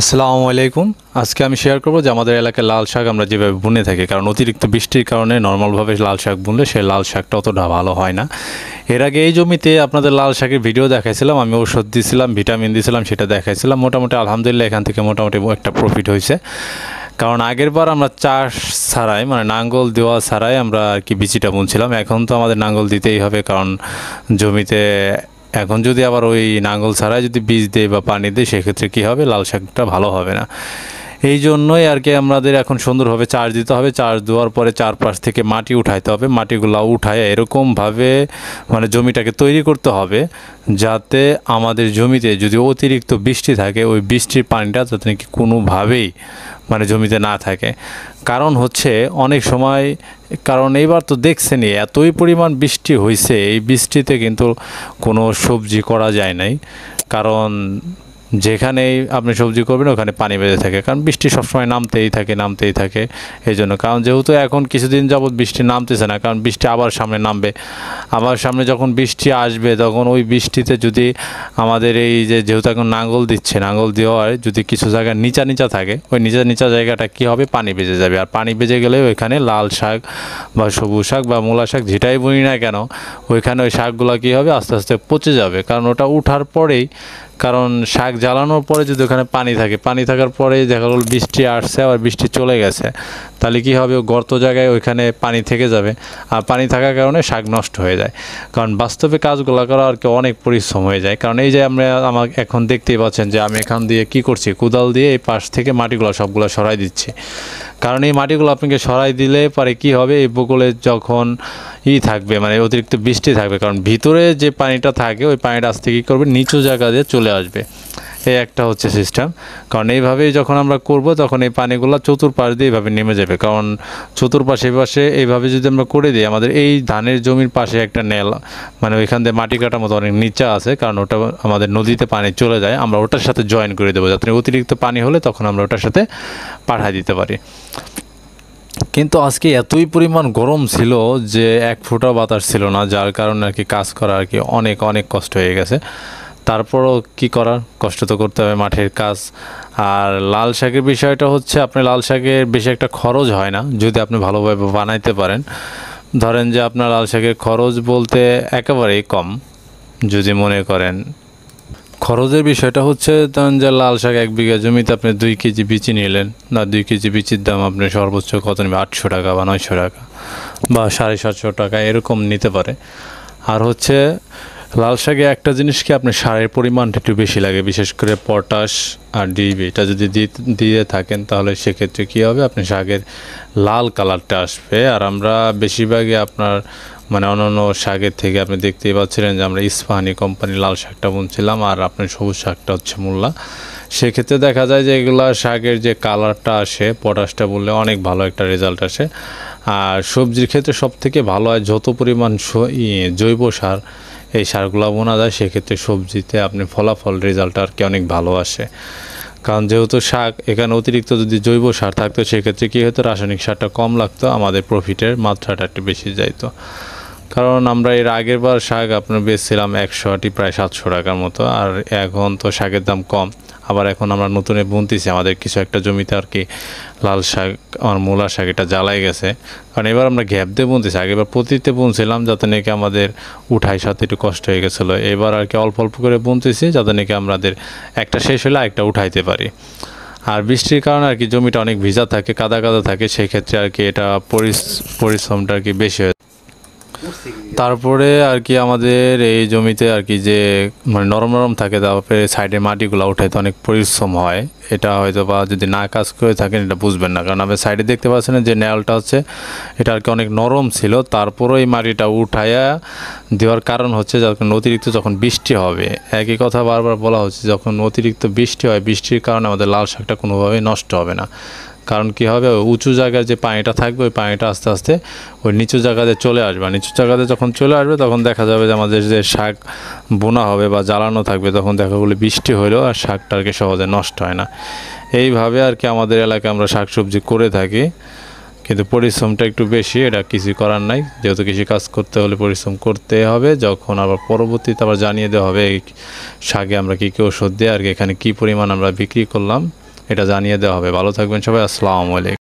আসসালামু আলাইকুম। আজকে আমি শেয়ার করব যে আমাদের এলাকায় লাল শাক আমরা যেভাবে বুনে থাকি, কারণ অতিরিক্ত বৃষ্টির কারণে নর্মালভাবে লাল শাক বুনলে সেই লাল শাকটা অতটা ভালো হয় না। এর আগে এই জমিতে আপনাদের লাল শাকের ভিডিও দেখাইছিলাম, আমি ওষুধ দিয়েছিলাম, ভিটামিন দিয়েছিলাম, সেটা দেখাইছিলাম। মোটামুটি আলহামদুলিল্লাহ এখান থেকে মোটামুটি একটা প্রফিট হয়েছে। কারণ আগের বার আমরা চাষ ছাড়াই, মানে নাঙ্গল দেওয়া ছাড়াই আমরা আর কি বিচিটা বুনছিলাম। এখন তো আমাদের নাঙ্গল দিতেই হবে, কারণ জমিতে এখন যদি আবার ওই নাঙ্গল ছাড়াই যদি বীজ দেয় বা পানি দেয়, সেক্ষেত্রে কী হবে, লাল শাকটা ভালো হবে না। এই জন্যই আর কি আমাদের এখন সুন্দরভাবে চাষ দিতে হবে। চাষ দেওয়ার পরে চারপাশ থেকে মাটি উঠাইতে হবে, মাটিগুলো উঠায় এরকমভাবে মানে জমিটাকে তৈরি করতে হবে যাতে আমাদের জমিতে যদি অতিরিক্ত বৃষ্টি থাকে, ওই বৃষ্টির পানিটা যাতে নাকি কোনোভাবেই মানে জমিতে না থাকে। কারণ হচ্ছে অনেক সময়, কারণ এইবার তো দেখছেনই এতই পরিমাণ বৃষ্টি হয়েছে, এই বৃষ্টিতে কিন্তু কোনো সবজি করা যায় নাই। কারণ যেখানেই আপনি সবজি করবেন ওখানে পানি বেঁধে থাকে, কারণ বৃষ্টি সবসময় নামতেই থাকে এই জন্য। কারণ যেহেতু এখন কিছুদিন যাবৎ বৃষ্টি নামতেছে না, কারণ বৃষ্টি আবার সামনে নামবে, আবার সামনে যখন বৃষ্টি আসবে তখন ওই বৃষ্টিতে যদি আমাদের এই যেহেতু এখন নাঙ্গল দিচ্ছে, নাঙ্গল দেওয়ার যদি কিছু জায়গায় নিচা থাকে, ওই নিচা জায়গাটা কী হবে, পানি বেজে যাবে। আর পানি বেজে গেলে ওইখানে লাল শাক বা সবুজ শাক বা মূলা শাক যেটাই বুনি না কেন, ওইখানে ওই শাকগুলো কী হবে, আস্তে আস্তে পচে যাবে। কারণ ওটা উঠার পরেই, কারণ শাক জ্বালানোর পরে যদি ওখানে পানি থাকে, পানি থাকার পরে দেখা গেল বৃষ্টি আসছে আবার বৃষ্টি চলে গেছে, তাহলে কী হবে, গর্ত জায়গায় ওইখানে পানি থেকে যাবে, আর পানি থাকার কারণে শাক নষ্ট হয়ে যায়। কারণ বাস্তবে কাজগুলো করা আর কি অনেক পরিশ্রম হয়ে যায়। কারণ এই যে আমাকে এখন দেখতেই পাচ্ছেন যে আমি এখান দিয়ে কি করছি, কোদাল দিয়ে এই পাশ থেকে মাটিগুলো সবগুলো সরাই দিচ্ছি। কারণ এই মাটিগুলো আপনাকে সরাই দিলে পরে কি হবে, এই বকুলে যখন থাকবে, মানে অতিরিক্ত বৃষ্টি থাকবে, কারণ ভিতরে যে পানিটা থাকে ওই পানিটা আস্তে কী করবে, নিচু জায়গা দিয়ে চলে আসবে। এই একটা হচ্ছে সিস্টেম। কারণ এইভাবেই যখন আমরা করব তখন এই পানিগুলো চতুর্পাশ দিয়ে এইভাবে নেমে যাবে। কারণ চতুর্পাশে পাশে এইভাবে যদি আমরা করে দিই, আমাদের এই ধানের জমির পাশে একটা নেল, মানে ওইখান দিয়ে মাটি কাটার মতো অনেক নিচা আছে, কারণ ওটা আমাদের নদীতে পানি চলে যায়, আমরা ওটার সাথে জয়েন করে দেবো, যাতে অতিরিক্ত পানি হলে তখন আমরা ওটার সাথে পাঠায় দিতে পারি। কিন্তু আজকে এতই পরিমাণ গরম ছিল যে এক ফোঁটা বাতাস ছিল না, যার কারণে আর কি কাজ করা আর কি অনেক কষ্ট হয়ে গেছে। তারপরও কি করার, কষ্ট তো করতে হবে মাঠের কাজ। আর লাল শাকের বিষয়টা হচ্ছে, আপনি লাল শাকের বেশি একটা খরচ হয় না যদি আপনি ভালোভাবে বানাইতে পারেন। ধরেন যে আপনার লাল শাকের খরচ বলতে একেবারেই কম। যদি মনে করেন খরচের বিষয়টা হচ্ছে, ধরেন যে লাল শাক 1 বিঘা জমিতে আপনি 2 কেজি বিচি নিলেন, না 2 কেজি বিচির দাম আপনি সর্বোচ্চ কত নেবে, 800 টাকা বা 900 টাকা বা 750 টাকা এরকম নিতে পারে। আর হচ্ছে লাল শাকে একটা জিনিস কি, আপনি সারের পরিমাণটা একটু বেশি লাগে, বিশেষ করে পটাশ আর ডিএপি, এটা যদি দিয়ে থাকেন তাহলে সেক্ষেত্রে কী হবে, আপনি শাকের লাল কালারটা আসবে। আর আমরা বেশিরভাগই আপনার মানে অন্যান্য শাকের থেকে আপনি দেখতেই পাচ্ছিলেন যে আমরা ইস্পাহানি কোম্পানির লাল শাকটা বুনছিলাম, আর আপনার সবুজ শাকটা হচ্ছে মূলা। সেক্ষেত্রে দেখা যায় যে এগুলা শাকের যে কালারটা আসে, পটাশটা বললে অনেক ভালো একটা রেজাল্ট আসে। আর সবজির ক্ষেত্রে সবথেকে ভালো হয় যত পরিমাণ জৈব সার এই সারগুলো বোনা যায়, সেক্ষেত্রে সবজিতে আপনি ফলাফল রেজাল্ট আর কি অনেক ভালো আসে। কারণ যেহেতু শাক এখানে অতিরিক্ত যদি জৈব সার থাকতো, সেক্ষেত্রে কী হতো, রাসায়নিক সারটা কম লাগতো, আমাদের প্রফিটের মাত্রাটা একটু বেশি যাইতো। কারণ আমরা এর আগের বার শাক আপনার বেচছিলাম 100 আটি প্রায় 700 টাকার মতো, আর এখন তো শাকের দাম কম। আবার এখন আমরা নতুনে বুনতেছি আমাদের কিছু একটা জমিতে আর কি লাল শাক আর মূলা শাক এটা জ্বালাই গেছে, কারণ এবার আমরা গ্যাপ দিয়ে বুনতেছি। আগেবার প্রতিতে বুনছিলাম যাতে নাকি আমাদের উঠাই সাথে একটু কষ্ট হয়ে গেছিলো, এবার আর কি অল্প করে বুনতেছি যাতে নাকি আমাদের একটা শেষ হলে একটা উঠাইতে পারি। আর বৃষ্টির কারণে আর কি জমিটা অনেক ভিজা থাকে, কাদা থাকে, সেক্ষেত্রে আর কি এটা পরিশ্রমটা আর কি বেশি হয়। তারপরে আর কি আমাদের এই জমিতে আর কি যে মানে নরম থাকে, তারপরে সাইডে মাটিগুলো উঠাইতে অনেক পরিশ্রম হয়। এটা হয়তো বা যদি না কাজ করে থাকেন এটা বুঝবেন না, কারণ আপনি সাইডে দেখতে পাচ্ছেন যে ন্যালটা হচ্ছে এটা আর কি অনেক নরম ছিল, তারপরেও এই মাটিটা উঠাইয়া দেওয়ার কারণ হচ্ছে যখন অতিরিক্ত যখন বৃষ্টি হবে, একই কথা বারবার বলা হচ্ছে, যখন অতিরিক্ত বৃষ্টি হয় বৃষ্টির কারণে আমাদের লাল শাকটা কোনোভাবেই নষ্ট হবে না। কারণ কী হবে, উঁচু জায়গায় যে পানিটা থাকবে ওই পানিটা আস্তে আস্তে ওই নিচু জায়গাতে চলে আসবে। নিচু জায়গাতে যখন চলে আসবে তখন দেখা যাবে যে আমাদের যে শাক বোনা হবে বা জ্বালানো থাকবে, তখন দেখা গেলো বৃষ্টি হলেও আর শাকটা আর কি সহজে নষ্ট হয় না। এইভাবে আর কি আমাদের এলাকায় আমরা শাকসবজি করে থাকি, কিন্তু পরিশ্রমটা একটু বেশি, এটা কিছু করার নাই, যেহেতু কৃষিকাজ করতে হলে পরিশ্রম করতে হবে। যখন আবার পরবর্তীতে আবার জানিয়ে দেওয়া হবে এই শাকে আমরা কী ওষুধ দিয়ে আর কি এখানে কী পরিমাণ আমরা বিক্রি করলাম, এটা জানিয়ে দেওয়া হবে। ভালো থাকবেন সবাই, আসসালামু আলাইকুম।